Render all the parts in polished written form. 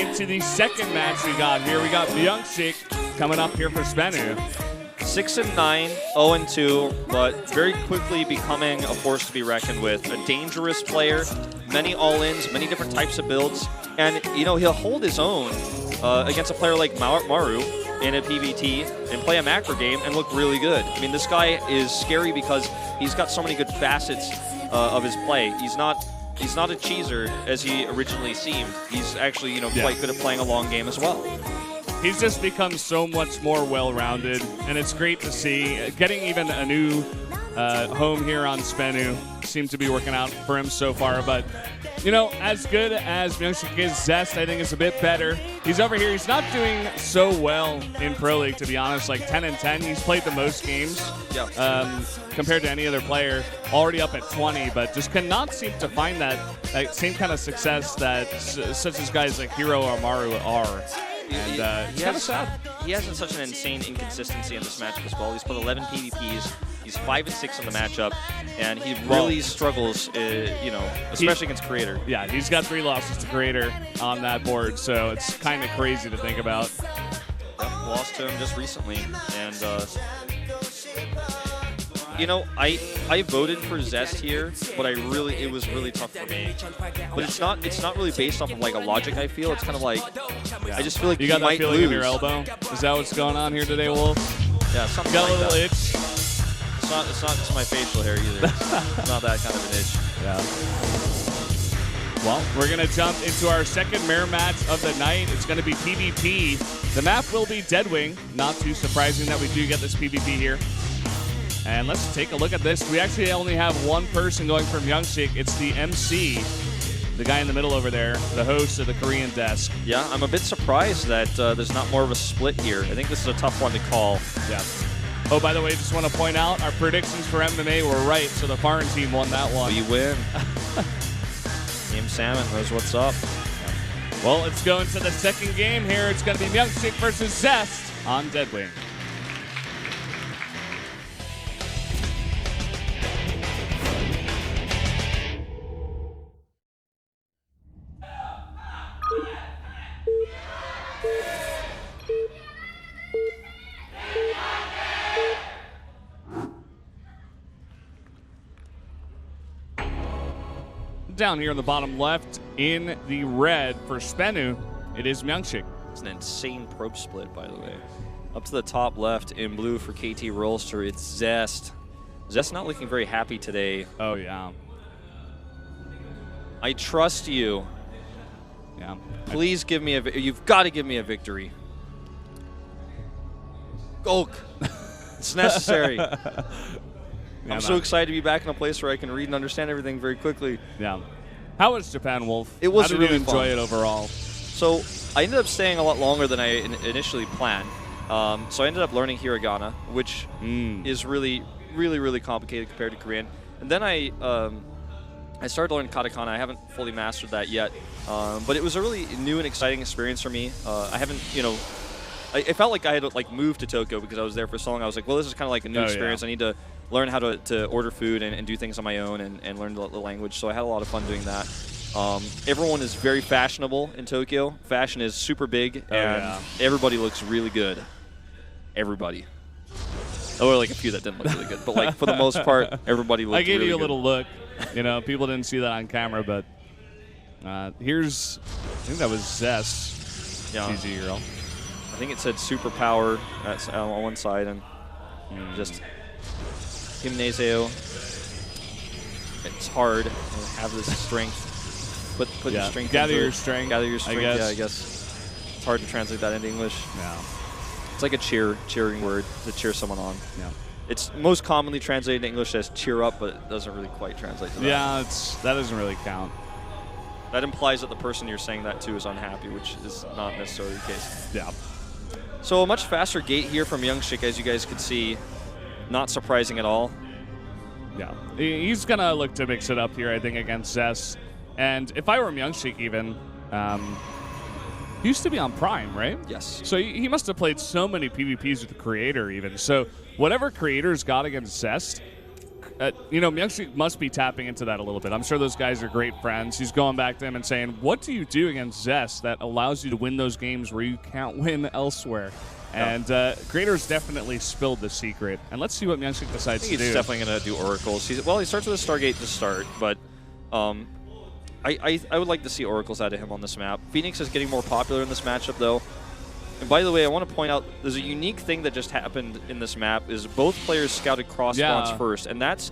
into the second match we got here. We got MyuNgSiK coming up here for SBENU. 6-9, 0-2, but very quickly becoming a force to be reckoned with. A dangerous player, many all-ins, many different types of builds, and you know he'll hold his own against a player like Maru in a PvT and play a macro game and look really good. I mean, this guy is scary because he's got so many good facets of his play. He's not a cheeser as he originally seemed. He's actually, quite good at playing a long game as well. He's just become so much more well-rounded, and it's great to see. Getting even a new home here on SBENU seemed to be working out for him so far. But, as good as MyuNgSiK is, Zest, I think, is a bit better. He's over here. He's not doing so well in Pro League, to be honest. Like 10-10. He's played the most games compared to any other player. Already up at 20, but just cannot seem to find that same kind of success that such as guys like Hero or Maru are. And it's kind of sad. He has such an insane inconsistency in this matchup as well. He's played 11 PvPs. He's 5-6 in the matchup, and he really struggles, especially against Creator. Yeah, he's got 3 losses to Creator on that board, so it's kind of crazy to think about. Lost to him just recently, and I voted for Zest here, but it was really tough for me. But it's not really based off of like a logic. I feel it's kind of like I just feel like you got that feeling lose. in your elbow. Is that what's going on here today, Wolf? Yeah, something got like a little that. itch. It's not just my facial hair either. It's not that kind of an itch. Yeah. Well, we're going to jump into our second mirror match of the night. It's going to be PvP. The map will be Deadwing. Not too surprising that we do get this PvP here. And let's take a look at this. We actually only have one person going from MyuNgSiK. It's the MC, the guy in the middle over there, the host of the Korean desk. Yeah, I'm a bit surprised that there's not more of a split here. I think this is a tough one to call. Yeah. Oh, by the way, just want to point out, our predictions for MMA were right, so the foreign team won that one. We win. Team Salmon knows what's up. Well, let's go into the second game here. It's going to be MyuNgSiK versus Zest on Deadwing. Down here in the bottom left in the red for SBENU, it is MyuNgSiK. It's an insane probe split, by the way. Up to the top left in blue for KT Rolster, it's Zest. Zest not looking very happy today. Oh, yeah. I trust you. Yeah. Please give me you've got to give me a victory. Gulk. It's necessary. I'm so excited to be back in a place where I can read and understand everything very quickly. Yeah. How was Japan, Wolf? It was How did really you enjoy fun. it overall? So I ended up staying a lot longer than I initially planned. So I ended up learning hiragana, which is really, really, really complicated compared to Korean. And then I started learning katakana. I haven't fully mastered that yet, but it was a really new and exciting experience for me. I haven't, I felt like I had moved to Tokyo because I was there for so long. I was like, well, this is kind of like a new experience. Yeah. I need to learn how to order food and do things on my own and learn the language. So I had a lot of fun doing that. Everyone is very fashionable in Tokyo. Fashion is super big, and everybody looks really good. Everybody. There were like a few that didn't look really good, but like for the most part, everybody looked really good. I gave you a little look. People didn't see that on camera, but here's, I think that was Zest. Yeah. GG girl. I think it said superpower on one side and just gymnasio. It's hard to have this strength. Put your strength. Gather your strength. Gather your strength. I guess. Yeah, I guess it's hard to translate that into English. Yeah. It's like a cheering word to cheer someone on. Yeah. It's most commonly translated in English as cheer up, but it doesn't really quite translate to that. Yeah, that doesn't really count. That implies that the person you're saying that to is unhappy, which is not necessarily the case. Yeah. So a much faster gate here from MyuNgSiK, as you guys could see. Not surprising at all. Yeah. He's going to look to mix it up here, I think, against Zest. And if I were MyuNgSiK even, he used to be on Prime, right? Yes. So he must have played so many PvPs with the Creator even. So whatever Creator's got against Zest, you know, MyuNgSiK must be tapping into that a little bit. I'm sure those guys are great friends. He's going back to them and saying, what do you do against Zest that allows you to win those games where you can't win elsewhere? And Grader's definitely spilled the secret. And let's see what MyuNgSiK decides to do. He's definitely going to do Oracles. He starts with a Stargate to start, but I would like to see Oracles out of him on this map. Phoenix is getting more popular in this matchup, though. And by the way, I want to point out there's a unique thing that just happened in this map is both players scouted cross spawns first, and that's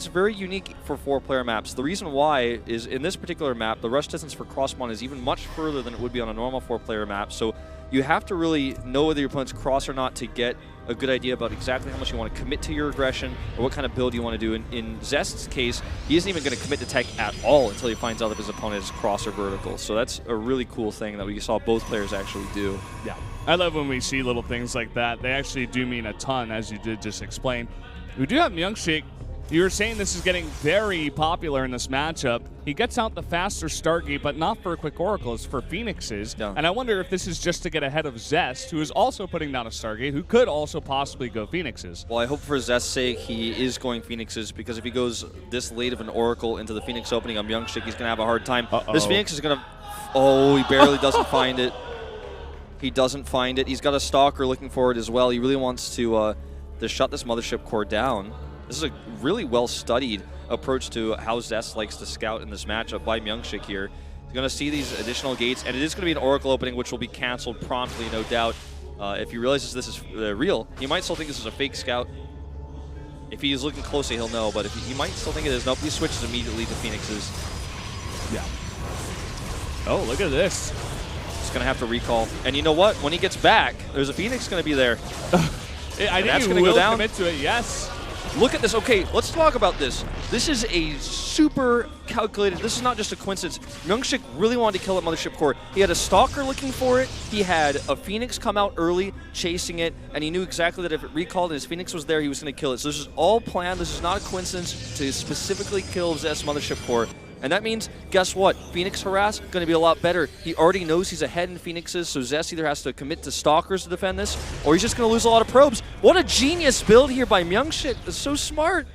very unique for 4-player maps. The reason why is in this particular map, the rush distance for cross spawn is even much further than it would be on a normal 4-player map. So you have to really know whether your opponent's cross or not to get a good idea about exactly how much you want to commit to your aggression or what kind of build you want to do. In Zest's case, he isn't even going to commit to tech at all until he finds out if his opponent is cross or vertical. So that's a really cool thing that we saw both players actually do. Yeah, I love when we see little things like that. They actually do mean a ton, as you did just explain. We do have MyuNgSiK. You were saying this is getting very popular in this matchup. He gets out the faster Stargate, but not for a quick Oracle, it's for Phoenixes. Yeah. And I wonder if this is just to get ahead of Zest, who is also putting down a Stargate, who could also possibly go Phoenixes. Well, I hope for Zest's sake he is going Phoenixes, because if he goes this late of an Oracle into the Phoenix opening on MyuNgSiK, he's going to have a hard time. This Phoenix is going to... Oh, he barely doesn't find it. He doesn't find it. He's got a Stalker looking for it as well. He really wants to shut this Mothership core down. This is a really well-studied approach to how Zest likes to scout in this matchup by MyuNgSiK here. He's going to see these additional gates, and it is going to be an Oracle opening, which will be canceled promptly, no doubt. If he realizes this is real, he might still think this is a fake scout. If he's looking closely, he'll know, but if he might still think it is. Nope, he switches immediately to Phoenixes. Yeah. Oh, look at this. He's going to have to recall. And you know what? When he gets back, there's a Phoenix going to be there. I think he will commit to it, yes. Look at this. Okay, let's talk about this. This is a super calculated. This is not just a coincidence. MyuNgSiK really wanted to kill that Mothership core. He had a Stalker looking for it. He had a Phoenix come out early, chasing it, and he knew exactly that if it recalled and his Phoenix was there, he was going to kill it. So this is all planned. This is not a coincidence to specifically kill Zest's Mothership core. And that means, guess what? Phoenix harass going to be a lot better. He already knows he's ahead in Phoenixes, so Zest either has to commit to Stalkers to defend this, or he's just going to lose a lot of probes. What a genius build here by MyuNgSiK. It's so smart.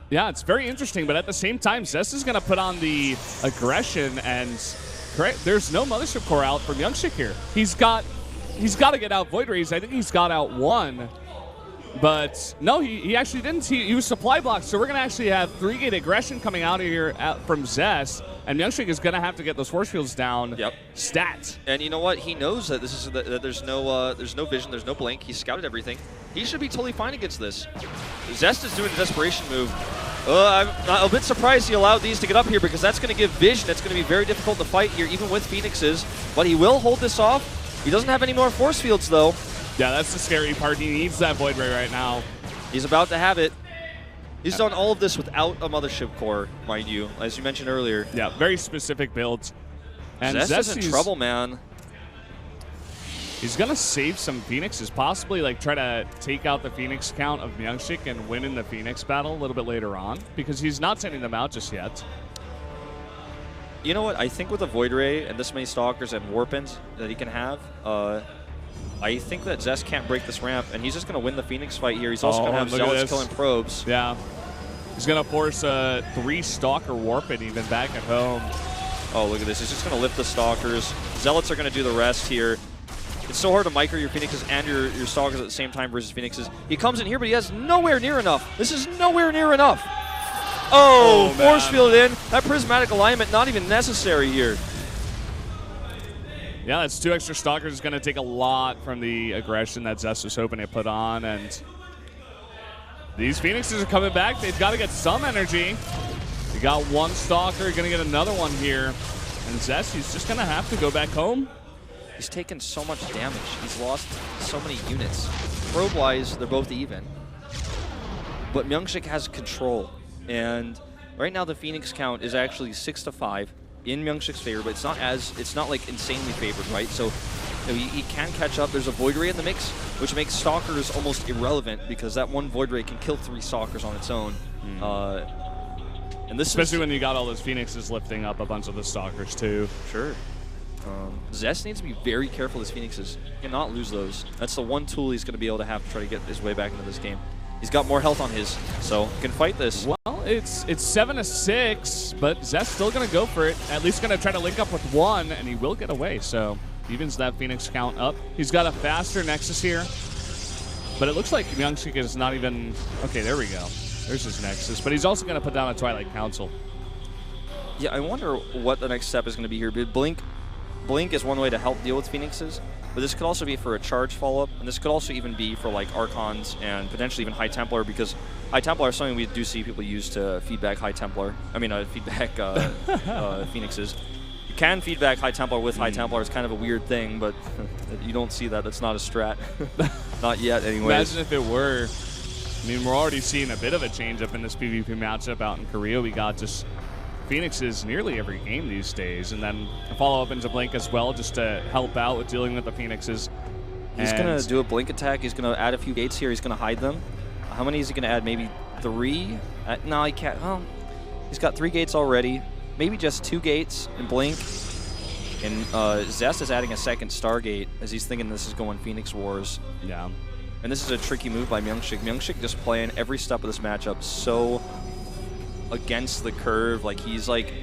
Yeah, it's very interesting, but at the same time, Zest is going to put on the aggression, and there's no Mothership core out from MyuNgSiK here. He's got to get out Void Rays. I think he's got out one. But no, he actually didn't. He was supply blocked, so we're going to actually have 3-gate aggression coming out of here from Zest, and MyuNgSiK is going to have to get those force fields down. Yep. Stat. And you know what? He knows that this is that there's no vision, there's no blink. He scouted everything. He should be totally fine against this. Zest is doing a desperation move. I'm a bit surprised he allowed these to get up here, because that's going to give vision. It's going to be very difficult to fight here, even with Phoenixes. But he will hold this off. He doesn't have any more force fields, though. Yeah, that's the scary part. He needs that Void Ray right now. He's about to have it. He's done all of this without a Mothership core, mind you, as you mentioned earlier. Yeah, very specific builds. And Zest is in trouble, man. He's going to save some Phoenixes, possibly like try to take out the Phoenix count of MyuNgSiK and win in the Phoenix battle a little bit later on, because he's not sending them out just yet. You know what? I think with a Void Ray and this many Stalkers and Warpins that he can have, I think that Zest can't break this ramp, and he's just going to win the Phoenix fight here. He's also going to have Zealots killing probes. Yeah. He's going to force a 3-Stalker Warpin even back at home. Oh, look at this. He's just going to lift the Stalkers. Zealots are going to do the rest here. It's so hard to micro your Phoenixes and your Stalkers at the same time versus Phoenixes. He comes in here, but he has nowhere near enough. This is nowhere near enough. Oh, force field in. That prismatic alignment not even necessary here. Yeah, that's 2 extra Stalkers. It's going to take a lot from the aggression that Zest was hoping to put on, and these Phoenixes are coming back. They've got to get some energy. They got 1 Stalker, going to get another one here, and Zest, he's just going to have to go back home. He's taken so much damage. He's lost so many units. Probe-wise, they're both even, but MyuNgSiK has control, and right now the Phoenix count is actually 6-5. In MyuNgSiK's favor, but it's not like insanely favored, right? So he can catch up. There's a Void Ray in the mix, which makes Stalkers almost irrelevant, because that 1 Void Ray can kill 3 Stalkers on its own. And this especially when you got all those Phoenixes lifting up a bunch of the Stalkers too. Sure. Zest needs to be very careful of his Phoenixes. He cannot lose those. That's the one tool he's going to be able to have to try to get his way back into this game. He's got more health on his, so he can fight this. Well, it's 7-6, but Zest still going to go for it. At least going to try to link up with one, and he will get away. So evens that Phoenix count up. He's got a faster Nexus here, but it looks like MyuNgSiK is not even... Okay, there we go. There's his Nexus, but he's also going to put down a Twilight Council. Yeah, I wonder what the next step is going to be here. Blink is one way to help deal with Phoenixes, but this could also be for a charge follow-up, and this could also even be for like Archons and potentially even High Templar, because High Templar is something we do see people use to feedback High Templar. I mean, feedback Phoenixes. You can feedback High Templar with High Templar. It's kind of a weird thing, but you don't see that. That's not a strat. Not yet, anyways. Imagine if it were. I mean, we're already seeing a bit of a change-up in this PvP matchup out in Korea. We got just Phoenixes nearly every game these days, and then a follow-up into Blink as well, just to help out with dealing with the Phoenixes. He's going to do a Blink attack. He's going to add a few gates here. He's going to hide them. How many is he going to add? Maybe 3? No, he can't. Well, he's got 3 gates already. Maybe just 2 gates in Blink. And Zest is adding a second Stargate as he's thinking this is going Phoenix Wars. Yeah. And this is a tricky move by MyuNgSiK. MyuNgSiK just playing every step of this matchup so against the curve. Like, he's like...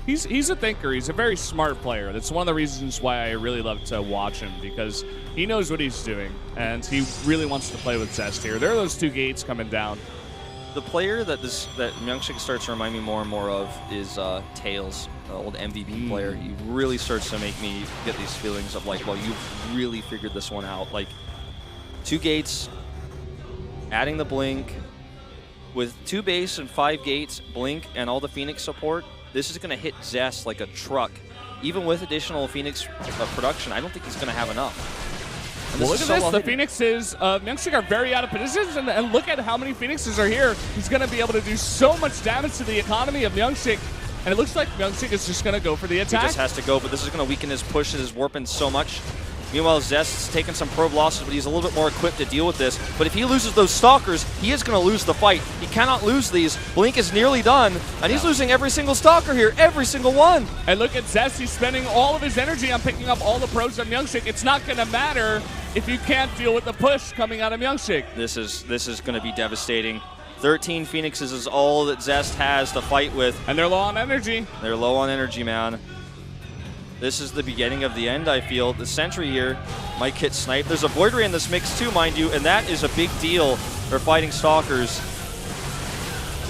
He's a thinker. He's a very smart player. That's one of the reasons why I really love to watch him, because he knows what he's doing, and he really wants to play with Zest here. There are those 2 gates coming down. The player that MyuNgSiK starts to remind me more and more of is Tails, the old MVP player. He really starts to make me get these feelings of like, well, you've really figured this one out. Like, 2 gates, adding the Blink, with 2 base and 5 gates, Blink, and all the Phoenix support, this is going to hit Zest like a truck. Even with additional Phoenix production, I don't think he's going to have enough. Well, look at this. The Phoenixes, MyuNgSiK are very out of positions, and look at how many Phoenixes are here. He's going to be able to do so much damage to the economy of MyuNgSiK, and it looks like MyuNgSiK is just going to go for the attack. He just has to go, but this is going to weaken his push and his warping so much. Meanwhile, Zest's taking some probe losses, but he's a little bit more equipped to deal with this. But if he loses those Stalkers, he is going to lose the fight. He cannot lose these. Blink is nearly done, and he's losing every single Stalker here, every single one. And look at Zest. He's spending all of his energy on picking up all the probes on MyuNgSiK. It's not going to matter if you can't deal with the push coming out of MyuNgSiK. This is going to be devastating. 13 Phoenixes is all that Zest has to fight with. And they're low on energy. They're low on energy, man. This is the beginning of the end, I feel. The Sentry here might get sniped. There's a Void Ray in this mix too, mind you, and that is a big deal for fighting Stalkers.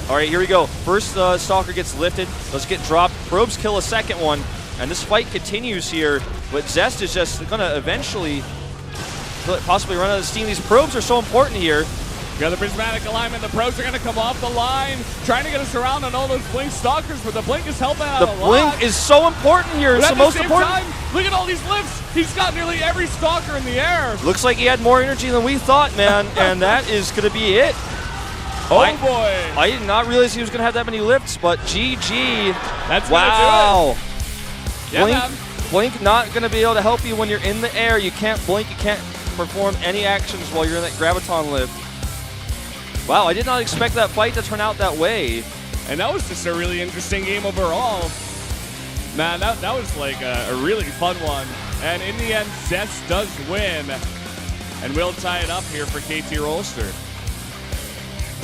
All right, here we go. First Stalker gets lifted. Let's get dropped. Probes kill a second one, and this fight continues here, but Zest is just going to eventually possibly run out of steam. These probes are so important here. You got the prismatic alignment. The probes are going to come off the line, trying to get us around on all those Blink Stalkers, but the Blink is helping out a lot. The Blink is so important here. It's the most important. Look at all these lifts. He's got nearly every Stalker in the air. Looks like he had more energy than we thought, man, and that is going to be it. Oh, boy. I did not realize he was going to have that many lifts, but GG. That's wow. Yeah, Blink not going to be able to help you when you're in the air. You can't blink. You can't perform any actions while you're in that Graviton lift. Wow, I did not expect that fight to turn out that way. And that was just a really interesting game overall. Man, that was like a really fun one. And in the end, Zest does win. And we'll tie it up here for KT Rolster.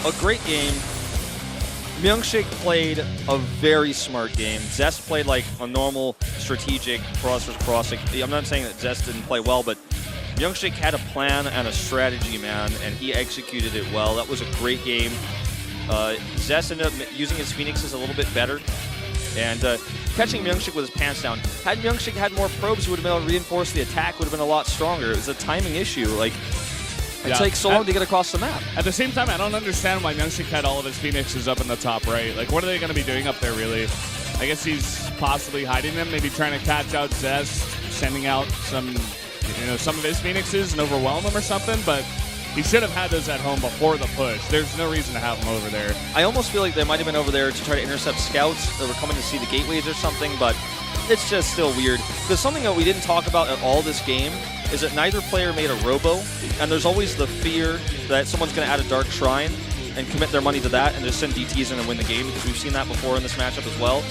A great game. MyuNgSiK played a very smart game. Zest played like a normal strategic cross versus crossing. I'm not saying that Zest didn't play well, but MyuNgSiK had a plan and a strategy, man, and he executed it well. That was a great game. Zest ended up using his Phoenixes a little bit better, and catching MyuNgSiK with his pants down. Had MyuNgSiK had more probes, he would have been able to reinforce the attack, would have been a lot stronger. It was a timing issue. Like, it takes so long to get across the map. At the same time, I don't understand why MyuNgSiK had all of his Phoenixes up in the top right. Like, what are they going to be doing up there, really? I guess he's possibly hiding them, maybe trying to catch out Zest, sending out some of his Phoenixes and overwhelm them or something, but he should have had those at home before the push. There's no reason to have them over there. I almost feel like they might have been over there to try to intercept scouts that were coming to see the gateways or something, but it's just still weird. There's something that we didn't talk about at all this game is that neither player made a robo, and there's always the fear that someone's going to add a Dark Shrine and commit their money to that and just send DTs in and win the game, because we've seen that before in this matchup as well.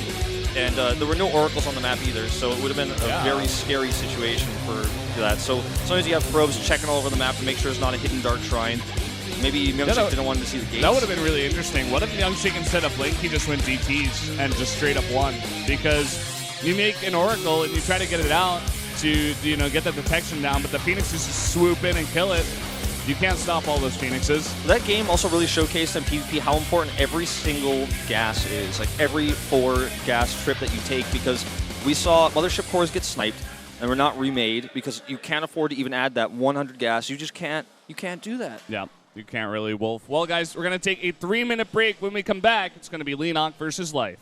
And there were no oracles on the map either, so it would have been a very scary situation for that. So as long as you have probes checking all over the map to make sure there's not a hidden Dark Shrine, Maybe MyuNgSiK didn't want to see the gates. That would have been really interesting. What if MyuNgSiK, instead of Blink, he just went DTs and just straight up won? Because you make an Oracle and you try to get it out to get the detection down, but the Phoenixes just swoop in and kill it. You can't stop all those Phoenixes. That game also really showcased in PvP how important every single gas is. Like every 4 gas trip that you take, because we saw Mothership cores get sniped and were not remade because you can't afford to even add that 100 gas. You just can't. You can't do that. Yeah, you can't really, Wolf. Well, guys, we're going to take a 3-minute break. When we come back, it's going to be Leonok versus Life.